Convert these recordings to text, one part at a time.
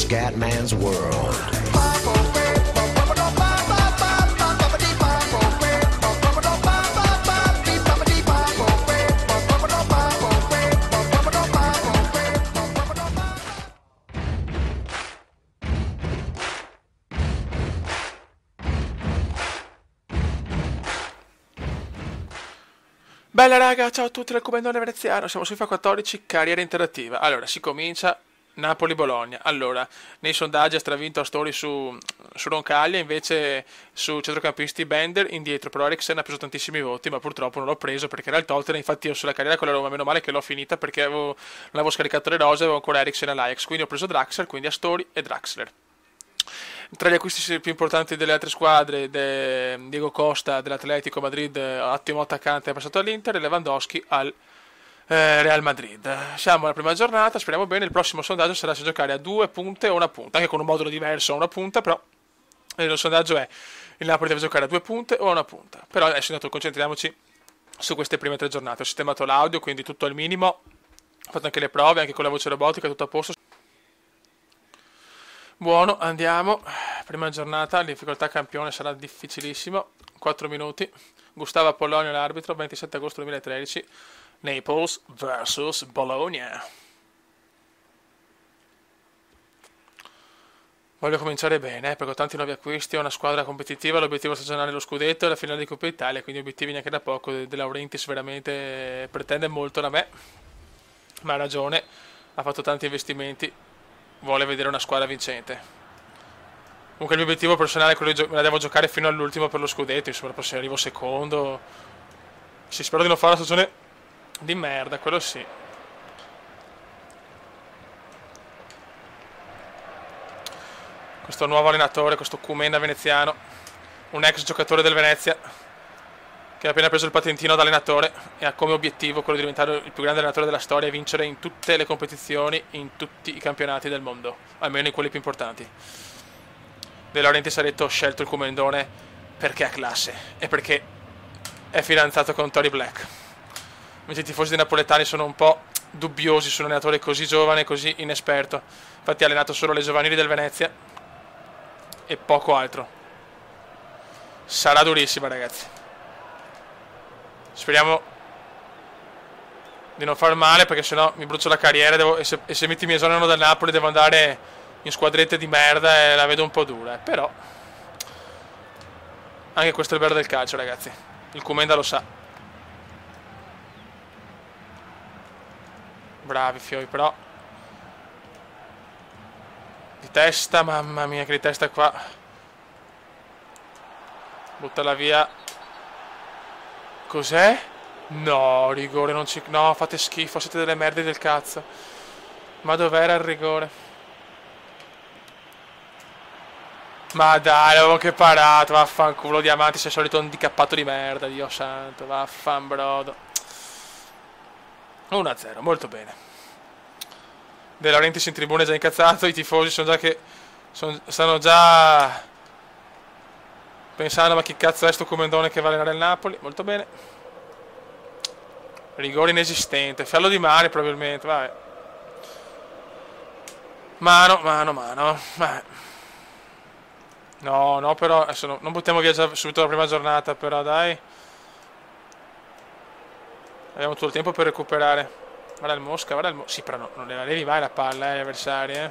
Scatman's World. Bella raga, ciao a tutti dal Comandone Veneziano, siamo su FIFA 14, carriera interattiva. Allora, si comincia Napoli-Bologna. Allora, nei sondaggi ha stravinto Astori su Roncaglia, invece su centrocampisti Bender indietro, però Eriksen ha preso tantissimi voti, ma purtroppo non l'ho preso perché era il Tottenham. Infatti io sulla carriera con la Roma, meno male che l'ho finita perché non avevo scaricato le rose, avevo ancora Eriksen all'Ajax, quindi ho preso Draxler, quindi Astori e Draxler. Tra gli acquisti più importanti delle altre squadre, Diego Costa dell'Atletico Madrid, ottimo attaccante, è passato all'Inter, e Lewandowski al Real Madrid. Siamo alla prima giornata, speriamo bene. Il prossimo sondaggio sarà se giocare a 2 punte o una punta, anche con un modulo diverso a una punta, però il sondaggio è: il Napoli deve giocare a 2 punte o a una punta. Però adesso intanto concentriamoci su queste prime 3 giornate. Ho sistemato l'audio, quindi tutto al minimo, ho fatto anche le prove, anche con la voce robotica, tutto a posto. Buono, andiamo. Prima giornata, la difficoltà campione sarà difficilissimo. 4 minuti. Gustavo Apollonio l'arbitro, 27 agosto 2013. Naples vs Bologna. Voglio cominciare bene, perché ho tanti nuovi acquisti, ho una squadra competitiva, l'obiettivo stagionale è lo scudetto e la finale di Coppa Italia, quindi obiettivi neanche da poco. De Laurentiis veramente pretende molto da me, ma ha ragione, ha fatto tanti investimenti, vuole vedere una squadra vincente. Comunque il mio obiettivo personale è quello di me la devo giocare fino all'ultimo per lo scudetto, insomma, se arrivo secondo. Sì, spero di non fare una stagione di merda, quello sì. Questo nuovo allenatore, questo Kumenda veneziano, un ex giocatore del Venezia, che ha appena preso il patentino da allenatore e ha come obiettivo quello di diventare il più grande allenatore della storia e vincere in tutte le competizioni, in tutti i campionati del mondo, almeno in quelli più importanti. De Laurentiis ha detto: ho scelto il Comendone perché ha classe e perché è fidanzato con Tony Black. Invece i tifosi dei napoletani sono un po' dubbiosi su un allenatore così giovane e così inesperto. Infatti ha allenato solo le giovanili del Venezia e poco altro. Sarà durissima, ragazzi. Speriamo di non far male, perché sennò mi brucio la carriera e se metti mi esonerano dal Napoli devo andare in squadrette di merda e la vedo un po' dura, però anche questo è il bello del calcio, ragazzi. Il Kumenda lo sa. Bravi Fioi, però di testa, mamma mia che di testa qua. Buttala via. Cos'è? No, rigore, non ci... No, fate schifo, siete delle merde del cazzo. Ma dov'era il rigore? Ma dai, l'avevo anche parato, vaffanculo, Diamanti, sei solito handicappato di merda, Dio santo, vaffanbrodo. 1-0, molto bene. De Laurentiis in tribuna è già incazzato, i tifosi sono già che... stanno già pensando: ma chi cazzo è sto Comendone che va a allenare il Napoli? Molto bene. Rigore inesistente, fallo di mano probabilmente, vabbè. Mano, vabbè. No, però adesso non buttiamo via già subito la prima giornata, però dai. Abbiamo tutto il tempo per recuperare. Guarda il Mosca, sì, però non le levi mai la palla, agli avversari,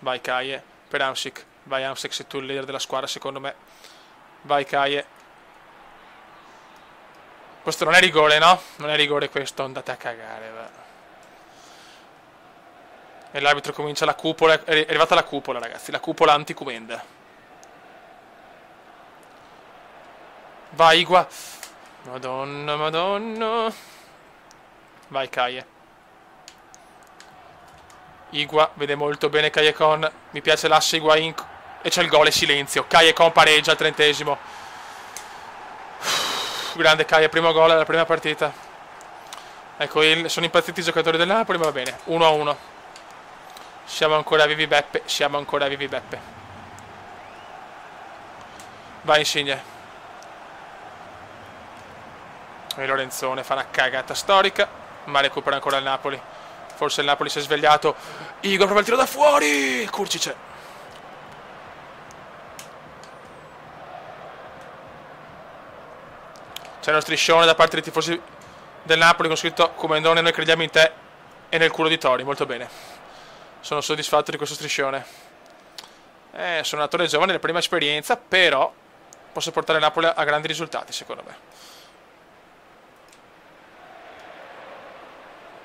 Vai Kaye, per Hamsik. Vai Hamsik, sei tu il leader della squadra secondo me. Vai Kaye. Questo non è rigore, no? Non è rigore questo, andate a cagare, va. E l'arbitro comincia la cupola, è arrivata la cupola, ragazzi, la cupola anti-Kumenda. Vai Igua. Madonna. Vai Kaye. Igua vede molto bene Callecon. Mi piace l'asse Higuain. E c'è il gol e silenzio. Callecon pareggia al 30°. Grande Kaye, primo gol della prima partita. Ecco, sono impazziti i giocatori del Napoli, ma va bene. 1-1. Siamo ancora vivi Beppe. Vai Insigne. E Lorenzone fa una cagata storica, ma recupera ancora il Napoli. Forse il Napoli si è svegliato. Igor prova il tiro da fuori. Kurcic. C'è uno striscione da parte dei tifosi del Napoli con scritto Comendone, noi crediamo in te, e nel culo di Tori. Molto bene. Sono soddisfatto di questo striscione. Sono un attore giovane, la prima esperienza, però posso portare il Napoli a grandi risultati, secondo me.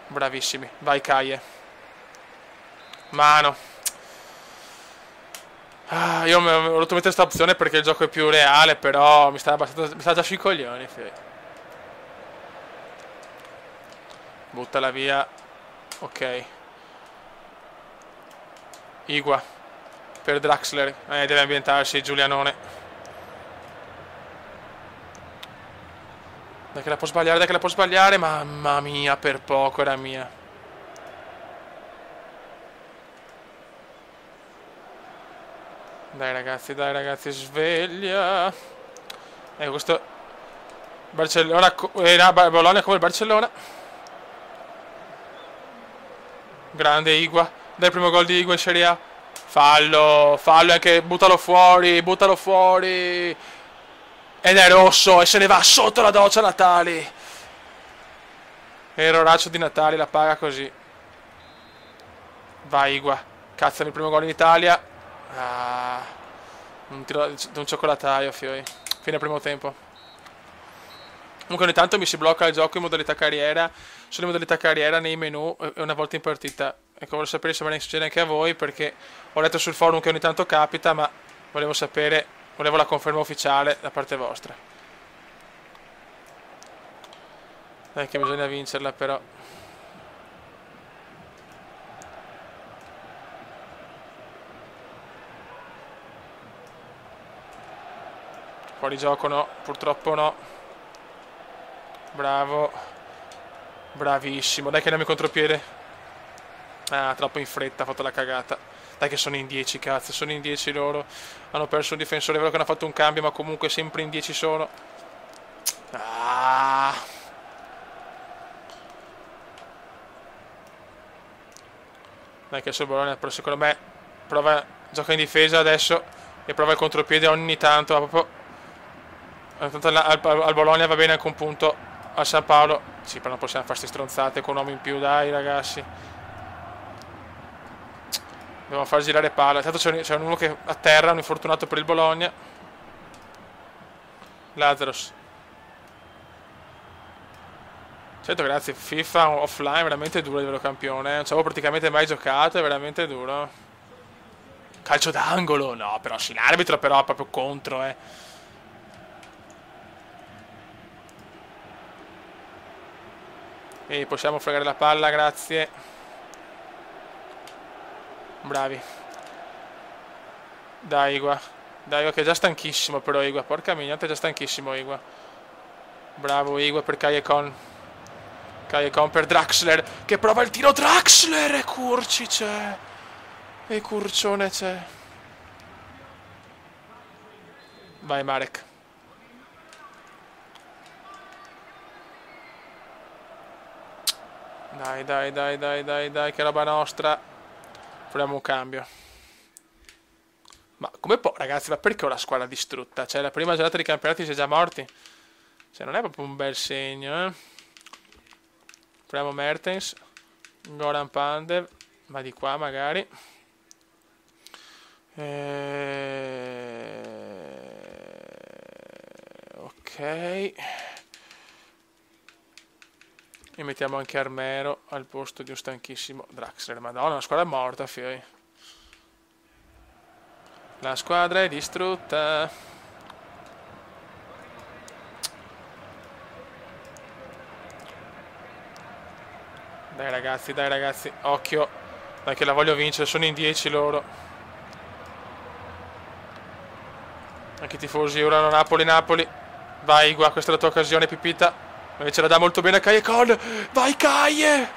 Bravissimi. Vai, Caie. Mano. Io ho voluto mettere questa opzione perché il gioco è più reale, però mi sta già sui coglioni. Buttala via. Ok. Igua. Per Draxler. Deve ambientarsi Giulianone. Dai che la può sbagliare, dai che la può sbagliare. Mamma mia, per poco era mia. Dai ragazzi, sveglia. Questo Barcellona, Bologna come il Barcellona. Grande Igua. Dai, il primo gol di Igua in Serie A. Fallo anche, buttalo fuori. Ed è rosso e se ne va sotto la doccia Natali. Erroraccio di Natali, la paga così. Vai Igua. Cazzami il primo gol in Italia. Un tiro da un cioccolataio, fioi. Fine primo tempo. Comunque ogni tanto mi si blocca il gioco in modalità carriera. Sono in modalità carriera nei menu e una volta in partita. Ecco, volevo sapere se me ne succede anche a voi, perché ho letto sul forum che ogni tanto capita, ma volevo sapere, volevo la conferma ufficiale da parte vostra. Dai che bisogna vincerla però. Fuori gioco no, purtroppo no. Bravo. Bravissimo, dai che andiamo in contropiede. Troppo in fretta, ha fatto la cagata. Dai che sono in 10, cazzo, sono in 10 loro. Hanno perso un difensore, è vero che hanno fatto un cambio, ma comunque sempre in 10 sono. Dai che sul Bologna, però secondo me gioca in difesa adesso e prova il contropiede ogni tanto, proprio. Al Bologna va bene anche un punto, al San Paolo sì, però non possiamo farsi stronzate con un uomo in più, dai ragazzi, dobbiamo far girare palla. Tanto c'è uno che a terra, un infortunato per il Bologna, Lazarus. Certo, grazie, FIFA offline è veramente duro a livello campione, non ci avevo praticamente mai giocato, è veramente duro. Calcio d'angolo, no, però sì, l'arbitro però proprio contro, E possiamo fregare la palla, grazie. Bravi. Dai Igua. Dai Igua che è già stanchissimo però Igua. Porca mignata, è già stanchissimo Igua. Bravo Igua per Callecon. Callecon per Draxler. Che prova il tiro Draxler. E Curci c'è. E Curcione c'è. Vai Marek. Dai, che roba nostra. Proviamo un cambio. Ma come può, ragazzi, ma perché ho la squadra distrutta? Cioè, la prima giornata di campionati si è già morti. Cioè, non è proprio un bel segno, Proviamo Mertens. Goran Pandev. Ma di qua, magari. Ok. E mettiamo anche Armero al posto di un stanchissimo Draxler. Madonna, la squadra è morta, fioi. La squadra è distrutta. Dai ragazzi, occhio. Dai che la voglio vincere, sono in 10 loro. Anche i tifosi urlano Napoli. Vai Igua, questa è la tua occasione, Pipita. Invece la dà molto bene a Callecon. Vai Caie!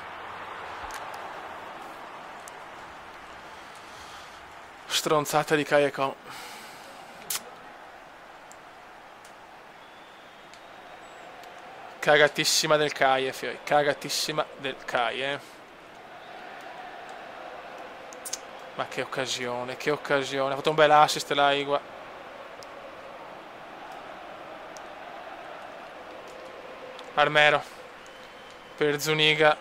Stronzata di Callecon. Cagatissima del Caie, fioi. Cagatissima del Caie. Ma che occasione, che occasione. Ha fatto un bel assist là, Igua. Armero. Per Zuniga.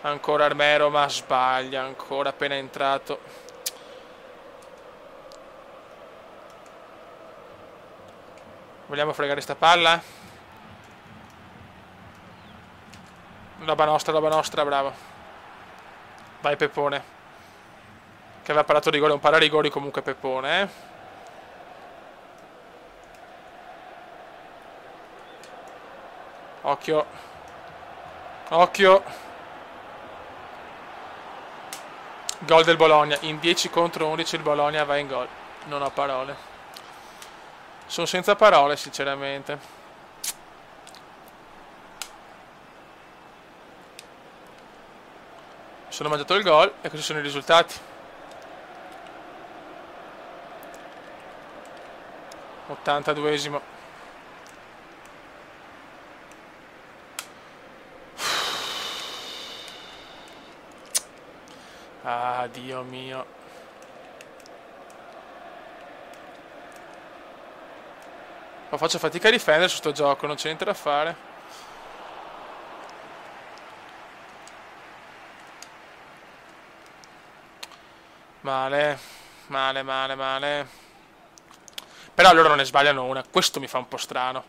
Ancora Armero, ma sbaglia. Ancora appena entrato. Vogliamo fregare sta palla? Roba nostra, bravo. Vai Pepone. Che aveva parato rigore, un pararigori comunque Pepone, eh. Occhio. Occhio. Gol del Bologna. In 10 contro 11 il Bologna va in gol. Non ho parole. Sono senza parole, sinceramente. Sono mangiato il gol e questi sono i risultati. 82esimo. Ah, Dio mio. Ma faccio fatica a difendere su sto gioco, non c'è niente da fare. Male, male. Però loro non ne sbagliano una. Questo mi fa un po' strano.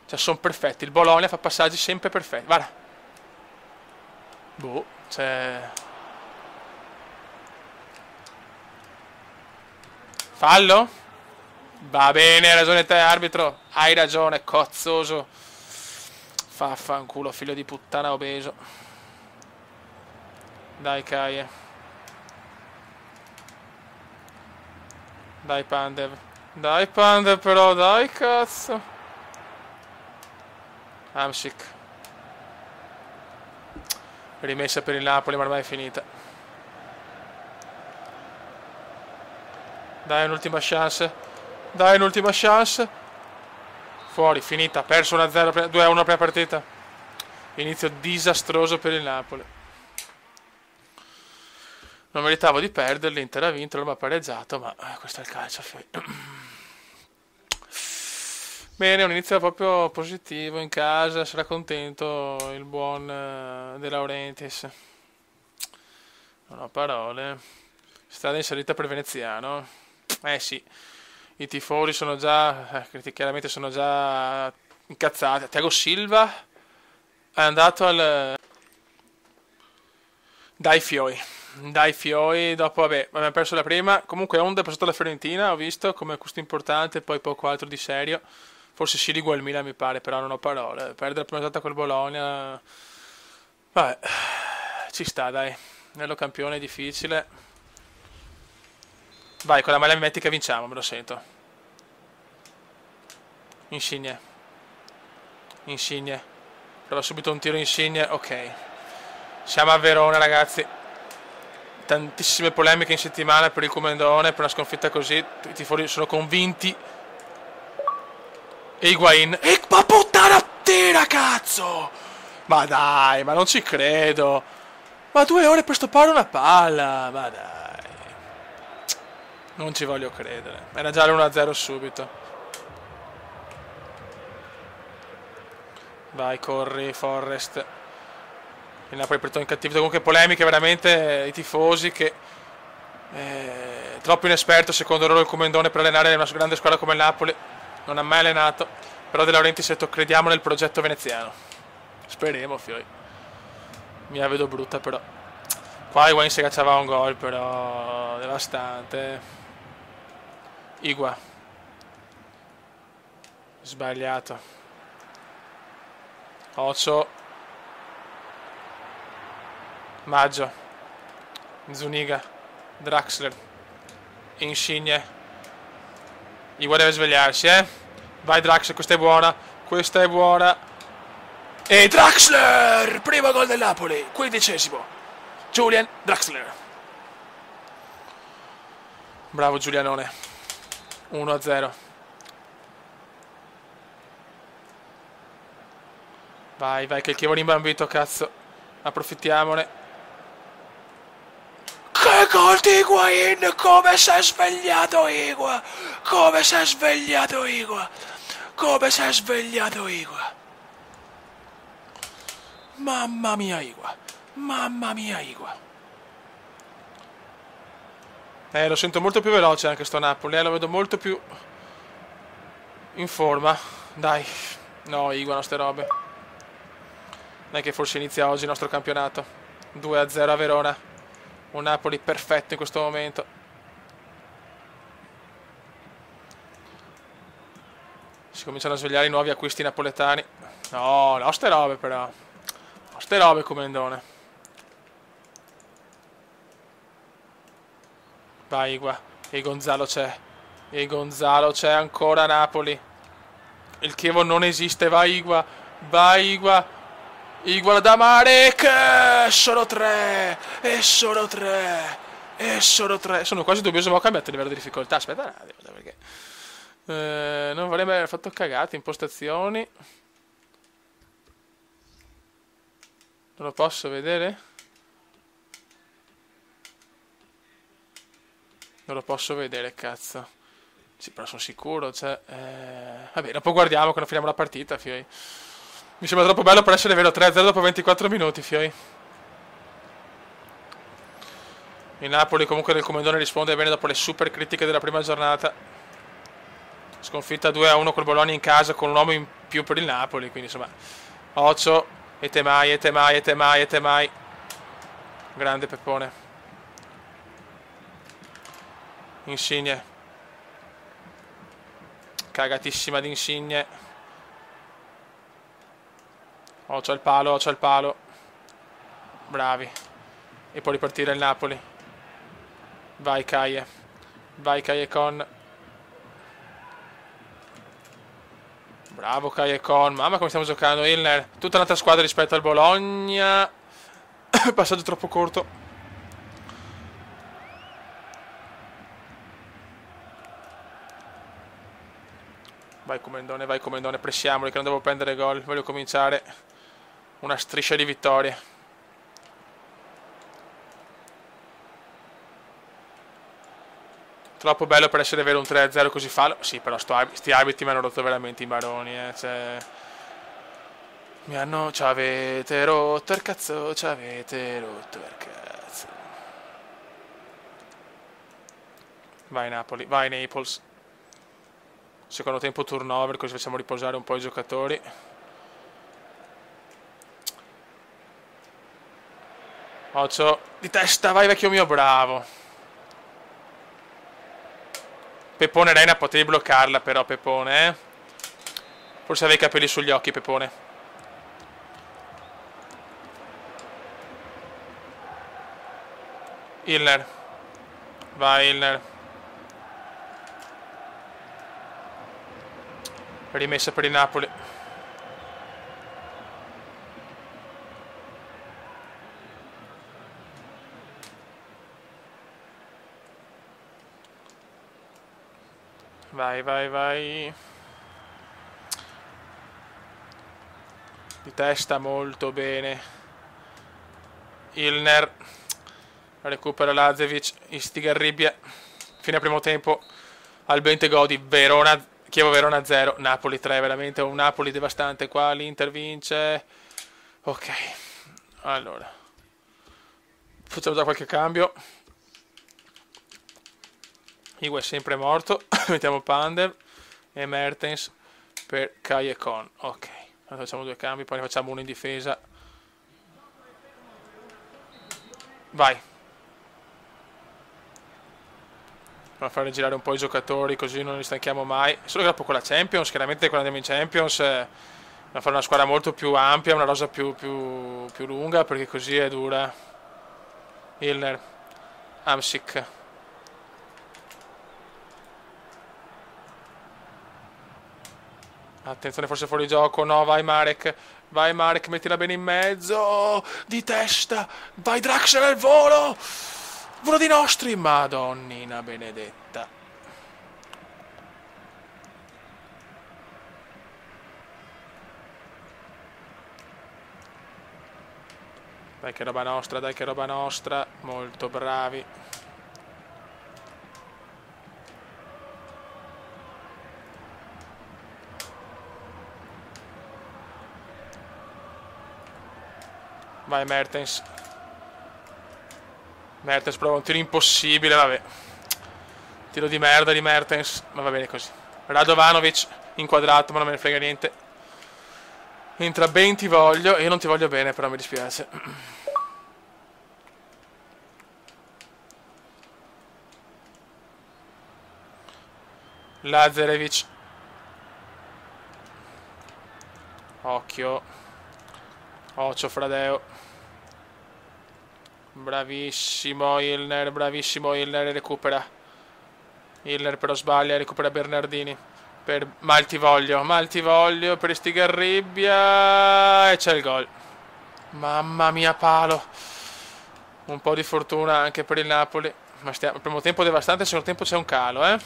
Cioè, sono perfetti. Il Bologna fa passaggi sempre perfetti. Guarda. Boh, cioè... Fallo? Va bene, hai ragione te, arbitro. Hai ragione, cozzoso. Faffanculo, figlio di puttana obeso. Dai, Kaie. Dai, Pandev. Dai, Pandev, però, dai, cazzo. Hamsik. Rimessa per il Napoli, ma ormai è finita. Dai, un'ultima chance. Dai, un'ultima chance. Fuori, finita. Perso 1-0, 2-1 la prima partita. Inizio disastroso per il Napoli. Non meritavo di perderli, l'Inter ha vinto, Roma ha pareggiato, ma questo è il calcio. Bene, un inizio proprio positivo in casa, sarà contento il buon De Laurentiis. Non ho parole. Strada in salita per Veneziano. Sì, i tifosi sono già, chiaramente sono già incazzati. Thiago Silva è andato al... Dai Fioi, dopo vabbè, abbiamo perso la prima. Comunque Onda è passato alla Fiorentina, ho visto, come acquisto importante, poi poco altro di serio. Forse Sirigu al Milan mi pare, però non ho parole. Perdere la prima giornata col Bologna... Vabbè, ci sta dai. Nello campione è difficile. Vai, con la maglia mimetica vinciamo, me lo sento. Insigne. Prova subito un tiro Insigne, ok. Siamo a Verona, ragazzi. Tantissime polemiche in settimana per il Comendone, per una sconfitta così. I tifosi sono convinti. E Higuain. Ma puttana tira, cazzo! Ma dai, ma non ci credo. Ma 2 ore per stoppare una palla. Ma dai. Non ci voglio credere. Era già l'1-0 subito. Vai, corri, Forrest. Il Napoli per in cattivo. Comunque polemiche veramente i tifosi che troppo inesperto secondo loro il Comendone per allenare una grande squadra come il Napoli. Non ha mai allenato. Però De Laurentiis ha detto crediamo nel progetto veneziano. Speriamo, Fioi. Mi la vedo brutta però. Qua Higuain si cacciava un gol però devastante. Igua. Sbagliato. Ocio. Maggio. Zuniga. Draxler. Insigne. Igua deve svegliarsi, Vai Draxler, questa è buona. Questa è buona. E Draxler! Primo gol del Napoli. 15esimo. Julian Draxler. Bravo Giulianone. 1-0. Vai, che il Chievo rimbambito, cazzo. Approfittiamone. Che gol di Higuain, come si è svegliato Igua, come si è svegliato Igua, come si è svegliato Igua. Mamma mia Igua, mamma mia Igua. Lo sento molto più veloce anche sto Napoli, lo vedo molto più in forma. Dai, no Igua, no ste robe. Dai che forse inizia oggi il nostro campionato. 2-0 a Verona. Un Napoli perfetto in questo momento. Si cominciano a svegliare i nuovi acquisti napoletani. No, no ste robe però. No ste robe Comendone. Vai Igua. E Gonzalo c'è. E Gonzalo c'è ancora a Napoli. Il Chievo non esiste. Vai Igua. Vai Igua. Igua da Marek. Sono 3. E sono 3. E sono 3. Sono quasi dubbioso ma ho cambiato il livello di difficoltà. Aspetta un attimo perché non vorrei aver fatto cagate. Impostazioni. Non lo posso vedere? Non lo posso vedere, cazzo. Sì, però sono sicuro, cioè... Vabbè, dopo guardiamo quando finiamo la partita, fioi. Mi sembra troppo bello per essere vero, 3-0 dopo 24 minuti, fioi. Il Napoli comunque del Comendone risponde bene dopo le super critiche della prima giornata. Sconfitta 2-1 col Bologna in casa con un uomo in più per il Napoli, quindi insomma... Occhio, e temai, e temai, e temai, e temai. Grande Peppone. Insigne. Cagatissima di Insigne. Occhio al palo, occhio al palo. Bravi. E può ripartire il Napoli. Vai Caie. Vai Caie con. Bravo Caie con. Mamma come stiamo giocando. Ilner. Tutta un'altra squadra rispetto al Bologna. Passaggio troppo corto. Vai Comendone, pressiamoli che non devo prendere gol. Voglio cominciare una striscia di vittorie. Troppo bello per essere vero un 3-0 così fallo. Sì, però sti arbitri mi hanno rotto veramente i maroni, cioè... Ci avete rotto il cazzo, ci avete rotto il cazzo. Vai Napoli, vai Naples. Secondo tempo turnover, così facciamo riposare un po' i giocatori. Occhio di testa, vai vecchio mio, bravo. Pepone Reina, potevi bloccarla però, Pepone, eh. Forse avevi i capelli sugli occhi, Pepone. Ilner. Vai Ilner. Rimessa per il Napoli. Vai, vai, vai. Di testa molto bene. Ilner. Recupera Lazevic. Istiga Ribbia. Fine primo tempo. Al Bentegodi. Verona. Chievo Verona 0, Napoli 3, veramente un Napoli devastante qua, l'Inter vince. Ok, allora. Facciamo già qualche cambio. Igue è sempre morto, mettiamo Pandev e Mertens per Kai e Con. Ok, allora facciamo due cambi, poi ne facciamo uno in difesa. Vai. A fare girare un po' i giocatori così non li stanchiamo mai. Solo che dopo con la Champions, chiaramente quando andiamo in Champions a fare una squadra molto più ampia, una rosa più lunga, perché così è dura. Ilner, Amsic. Attenzione, forse fuori gioco, no, vai Marek, mettila bene in mezzo, di testa, vai Draxler al volo! Uno di nostri, madonnina benedetta. Dai che roba nostra, molto bravi. Vai Mertens. Mertens prova un tiro impossibile, vabbè. Tiro di merda di Mertens, ma va bene così. Radovanovic inquadrato, ma non me ne frega niente. Entra ben ti voglio, io non ti voglio bene però mi dispiace. Lazarevic. Occhio. Occhio Fradeo. Bravissimo Illner, recupera. Illner però sbaglia, recupera Bernardini. Maltivoglio per Estigarribia e c'è il gol. Mamma mia, palo. Un po' di fortuna anche per il Napoli. Ma il primo tempo devastante, il secondo tempo c'è un calo, eh.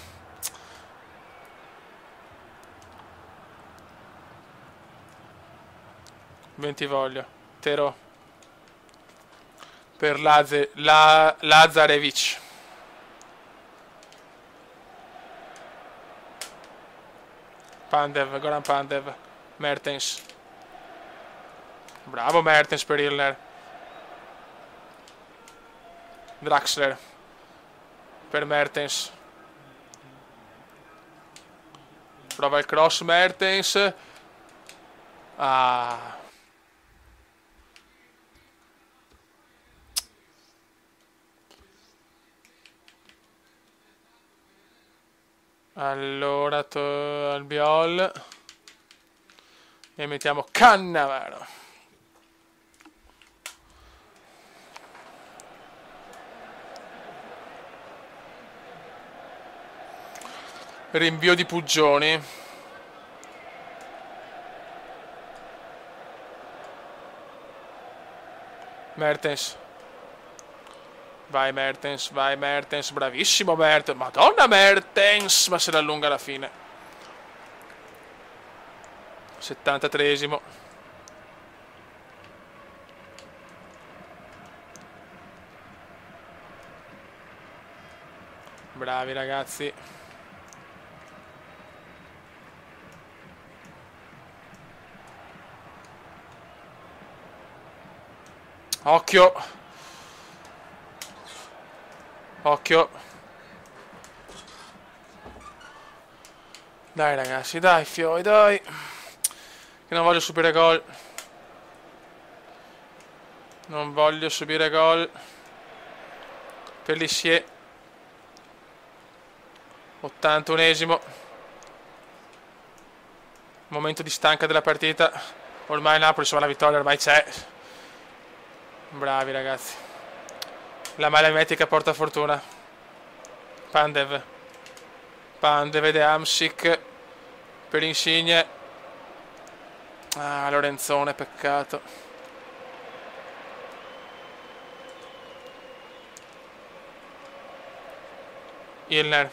Bentivoglio. Tero. Per Lazarevic. Pandev, Goran Pandev. Mertens. Bravo Mertens per Illner. Draxler. Per Mertens. Prova il cross Mertens. Ah. Allora Albiol. E mettiamo Cannavaro. Rinvio di Puggioni. Mertens. Vai Mertens, bravissimo Mertens. Madonna Mertens, ma se la allunga alla fine. 73esimo. Bravi ragazzi. Occhio. Occhio. Dai ragazzi, dai fioi, dai. Che non voglio subire gol. Non voglio subire gol. Pellissier. 81esimo. Momento di stanca della partita. Ormai Napoli, insomma, la vittoria ormai c'è. Bravi ragazzi. La maglia mimetica porta fortuna. Pandev ed Hamsik per Insigne. Ah, Lorenzone, peccato. Illner.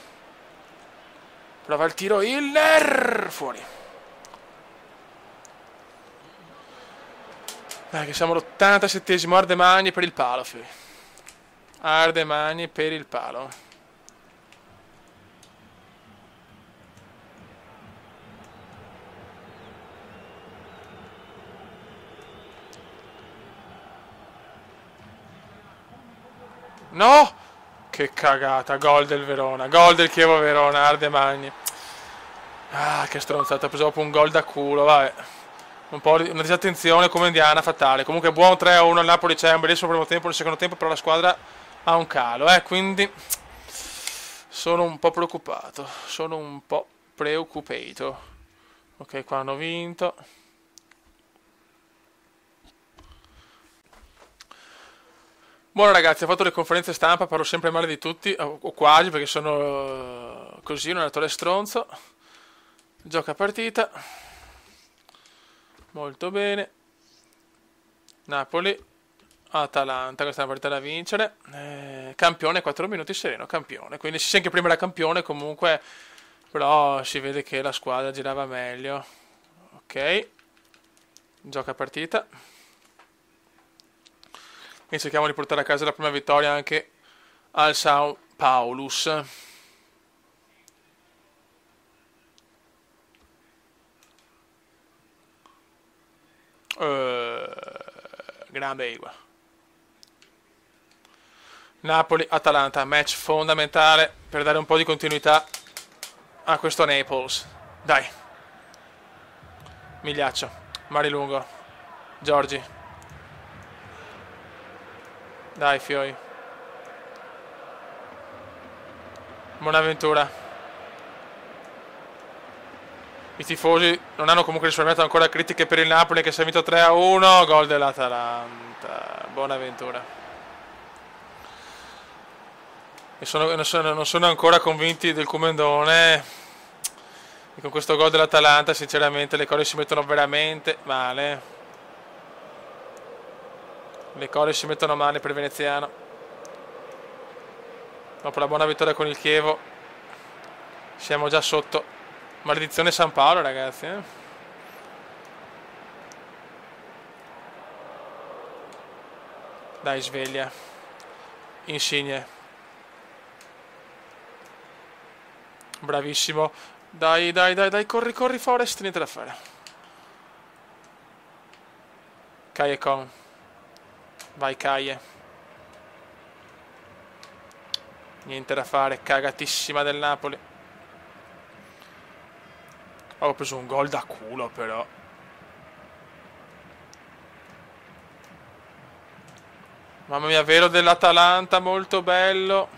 Prova il tiro, Illner! Fuori. Dai, che siamo all'87esimo. Ardemagni per il palo, figli. Ardemagni per il palo. No! Che cagata, gol del Verona, gol del Chievo Verona, Ardemagni. Ah, che stronzata, ho preso proprio un gol da culo, vabbè. Un po' di una disattenzione come indiana fatale. Comunque buon 3-1 al Napoli, c'è un bellissimo primo tempo, nel secondo tempo però la squadra ha un calo, quindi sono un po' preoccupato, Ok, qua hanno vinto. Buono ragazzi, ho fatto le conferenze stampa, parlo sempre male di tutti, o quasi, perché sono così, un allenatore stronzo. Gioca partita. Molto bene. Napoli, Atalanta, questa è una partita da vincere. Campione, 4 minuti sereno, campione. Quindi si sente che prima era campione, comunque, però si vede che la squadra girava meglio. Ok. Gioca partita. E cerchiamo di portare a casa la prima vittoria anche al Sao Paulus. grande Igua. Napoli-Atalanta, match fondamentale per dare un po' di continuità a questo Naples. Dai. Migliaccio, Marilungo, Giorgi. Dai Fioi. Bonaventura. I tifosi non hanno comunque risparmiato ancora critiche per il Napoli che si è vinto 3-1. Gol dell'Atalanta. Bonaventura. E non sono ancora convinti del Comendone. E con questo gol dell'Atalanta sinceramente le cose si mettono veramente male. Le cose si mettono male per il veneziano. Dopo la buona vittoria con il Chievo siamo già sotto. Maledizione San Paolo, ragazzi. Dai, sveglia. Insigne. Bravissimo. Dai, corri, Forest, niente da fare. Caie con. Vai, Caie. Niente da fare, cagatissima del Napoli. Ho preso un gol da culo, però. Mamma mia, vero dell'Atalanta, molto bello.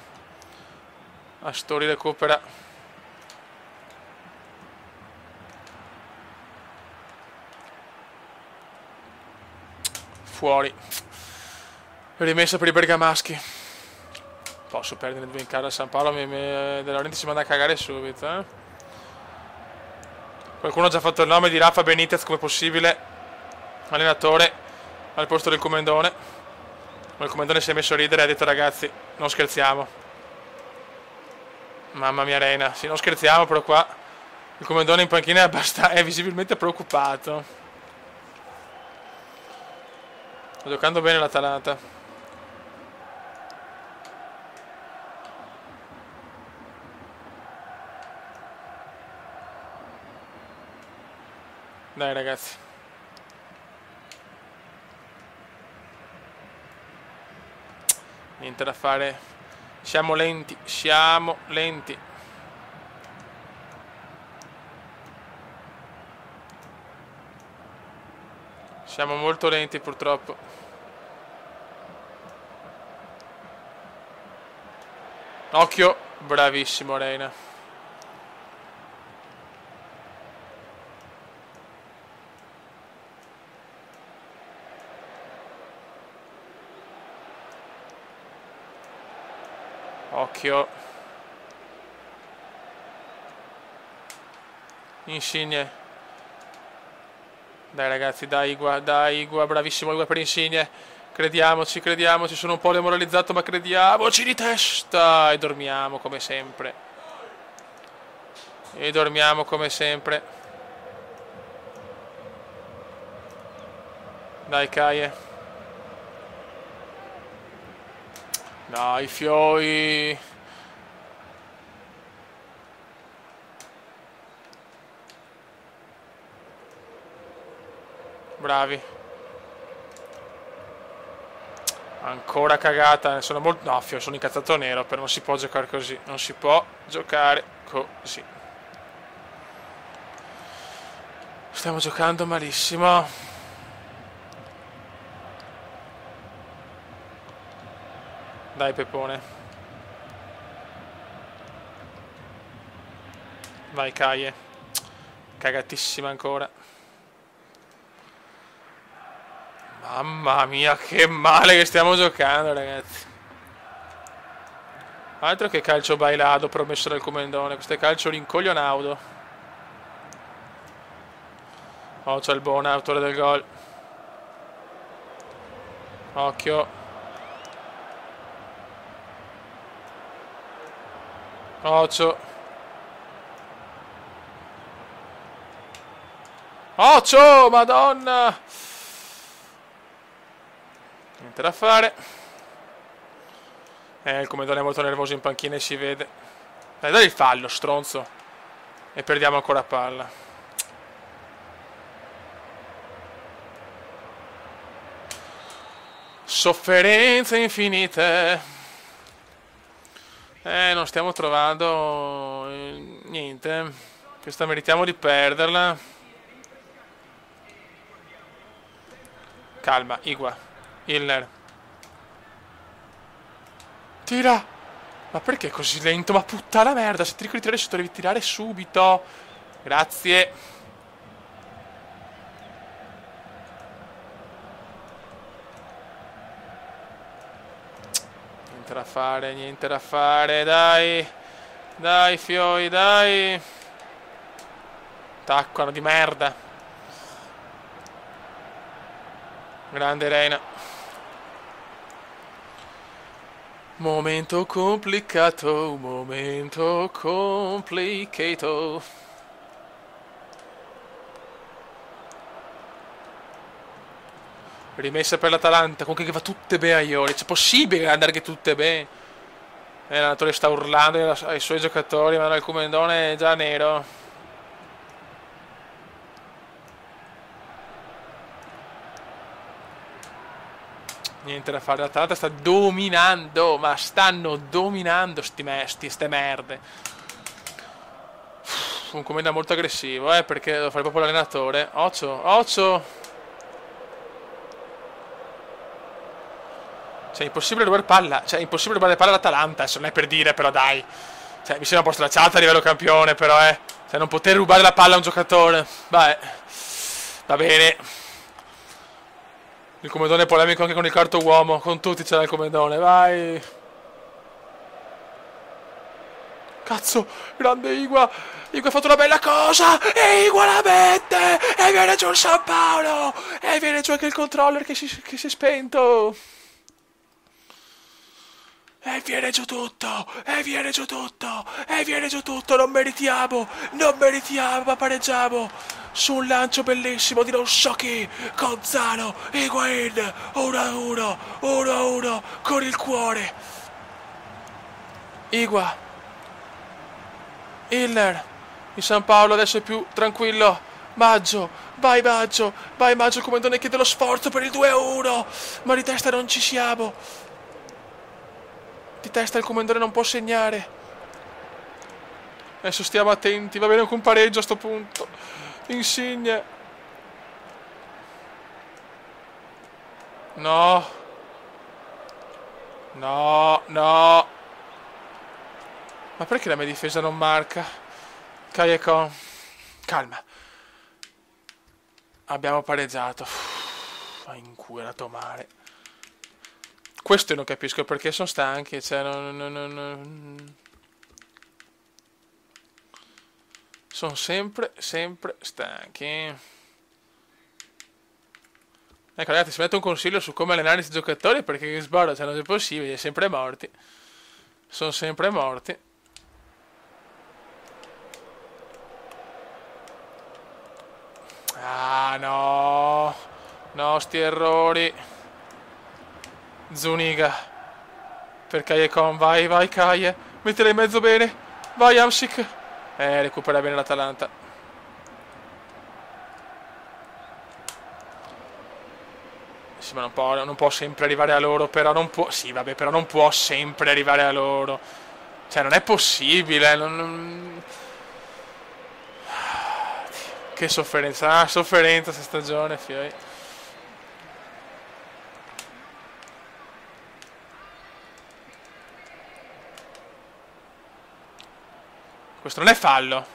Astori recupera. Fuori. Rimessa per i bergamaschi. Posso perdere due in casa a San Paolo. De Laurenti si manda a cagare subito, Qualcuno ha già fatto il nome di Rafa Benitez come possibile allenatore al posto del Comendone. Ma il Comendone si è messo a ridere e ha detto: ragazzi, non scherziamo. Mamma mia, Reina. Sì, non scherziamo, però qua il Comendone in panchina è visibilmente preoccupato. Sta giocando bene l'Atalanta. Dai, ragazzi. Niente da fare. Siamo lenti. Siamo molto lenti, purtroppo. Occhio. Bravissimo, Reina. Occhio. Insigne. Dai, ragazzi, dai Igua, bravissimo Igua per Insigne. Crediamoci, sono un po' demoralizzato, ma crediamoci di testa. E dormiamo come sempre. Dai, Caie. Dai, Fioi. Bravi. Ancora cagata. Sono molto... No, Fioi, sono incazzato nero. Però non si può giocare così. Non si può giocare così. Stiamo giocando malissimo. Dai, Pepone. Vai, Caie. Cagatissima ancora. Mamma mia, che male che stiamo giocando, ragazzi. Altro che calcio bailado promesso dal Comendone. Questo è calcio rincoglionaudo. Oh, c'è il buon autore del gol. Occhio. Occhio, madonna. Niente da fare. Il Comendone è molto nervoso in panchina e si vede. Dai il fallo, stronzo. E perdiamo ancora palla. Sofferenze infinite. Non stiamo trovando niente. Questa meritiamo di perderla. Calma, Igua. Hiller. Tira. Ma perché così lento? Ma puttana merda, se ti ricordi di tirare sotto devi tirare subito. Grazie. Niente da fare, dai. Dai, fioi, dai. Tacquano di merda. Grande Reina. Momento complicato, momento complicato. Rimessa per l'Atalanta, comunque che va tutte bene a Iori. C'è possibile andare che tutte bene? L'allenatore sta urlando ai suoi giocatori, ma il Comendone è già nero. Niente da fare, l'Atalanta sta dominando, ma stanno dominando ste merde. Un Comenda molto aggressivo, perché devo fare proprio l'allenatore. Occhio. Cioè, è impossibile rubare palla. Cioè, è impossibile rubare palla all'Atalanta. Se non è per dire, però, dai. Cioè, mi sembra un po' stracciata a livello campione, però, Cioè, non poter rubare la palla a un giocatore. Vabbè. Va bene. Il Comendone è polemico anche con il quarto uomo. Con tutti c'era il Comendone. Vai. Cazzo, grande Igua. Igua ha fatto una bella cosa. E Igua la mette. E viene giù il San Paolo. E viene giù anche il controller che si è spento. E viene giù tutto, non meritiamo, ma pareggiamo. Su un lancio bellissimo di non so chi, Gonzalo, Higuain, 1-1, con il cuore. Igua, Hiller, il San Paolo adesso è più tranquillo. Maggio, vai Maggio, il Comendone chiede lo sforzo per il 2-1, ma di testa non ci siamo. Di testa il Comendone non può segnare. Adesso stiamo attenti. Va bene anche un pareggio a sto punto. Insigne. No. Ma perché la mia difesa non marca? Callecon. Calma. Abbiamo pareggiato. Ha inculato male. Questo non capisco perché sono stanchi, cioè sono sempre stanchi. Ecco ragazzi, se metto un consiglio su come allenare questi giocatori, perché che sbarra, cioè non è possibile, sono sempre morti. Sono sempre morti. Ah no. No, sti errori. Zuniga per Callecon, vai Caie, mettila in mezzo bene, vai Amsic, recupera bene l'Atalanta. Sì, ma non può sempre arrivare a loro, però non può, sì vabbè, però non può sempre arrivare a loro, cioè non è possibile, che sofferenza, sofferenza questa stagione, fioi. Questo non è fallo.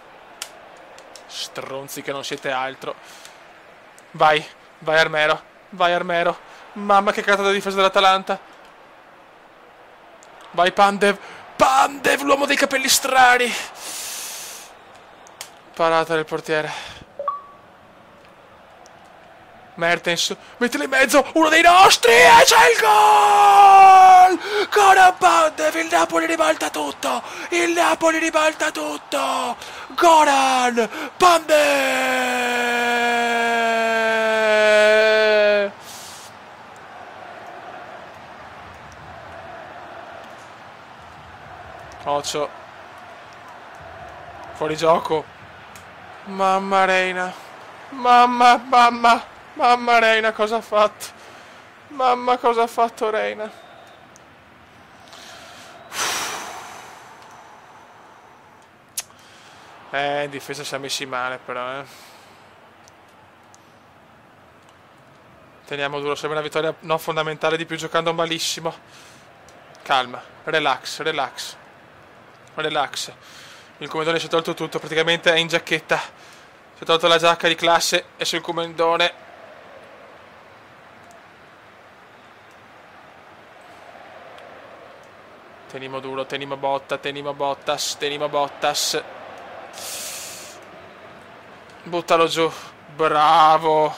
Stronzi che non siete altro. Vai Armero. Mamma che cazzo da difesa dell'Atalanta. Vai Pandev, l'uomo dei capelli strani. Parata del portiere. Mertens, mettila in mezzo, uno dei nostri e c'è il gol! Goran Pandev, il Napoli ribalta tutto! Goran Pandev! Occhio. Fuori gioco. Mamma Reina, cosa ha fatto? Mamma, cosa ha fatto Reina? In difesa siamo messi male però, Teniamo duro, sembra una vittoria non fondamentale di più giocando malissimo. Calma, relax, relax. Relax. Il comandone si è tolto tutto, praticamente è in giacchetta. Si è tolto la giacca di classe e sul comandone. Tenimo duro, tenimo botta, tenimo Bottas, tenimo Bottas. Buttalo giù. Bravo.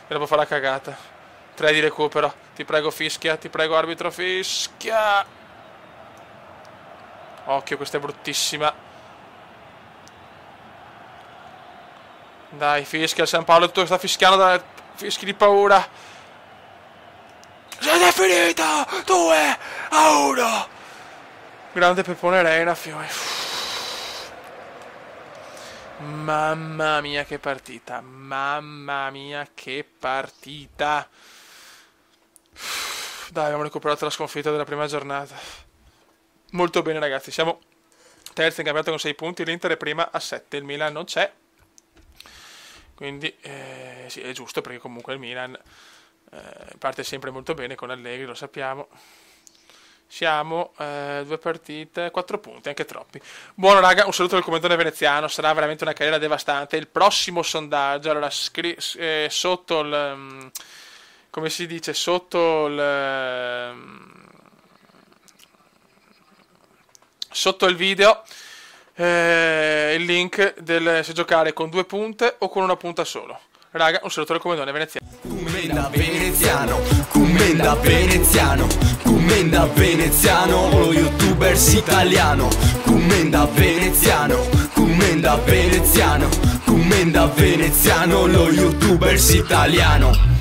E dopo fa la cagata. 3 di recupero. Ti prego fischia, ti prego arbitro fischia. Occhio, questa è bruttissima. Dai, fischia il San Paolo, tutto sta fischiando, fischi di paura. Ed è finito! 2-1! Grande Peppone Reina, fiore. Mamma mia che partita. Mamma mia che partita. Dai, abbiamo recuperato la sconfitta della prima giornata. Molto bene ragazzi, siamo terzi in campionato con 6 punti, l'Inter è prima a 7, il Milan non c'è. Quindi sì, è giusto perché comunque il Milan parte sempre molto bene con Allegri, lo sappiamo. Siamo 2 partite, 4 punti, anche troppi. Buono raga, un saluto del commentone veneziano, sarà veramente una carriera devastante. Il prossimo sondaggio, allora sotto il... come si dice? Sotto il video il link del se giocare con 2 punte o con una punta solo. Raga, un saluto del comandone veneziano. Commenda veneziano, commenda veneziano, commenda veneziano, lo youtubers italiano. Commenda veneziano, commenda veneziano, commenda veneziano, lo youtubers italiano.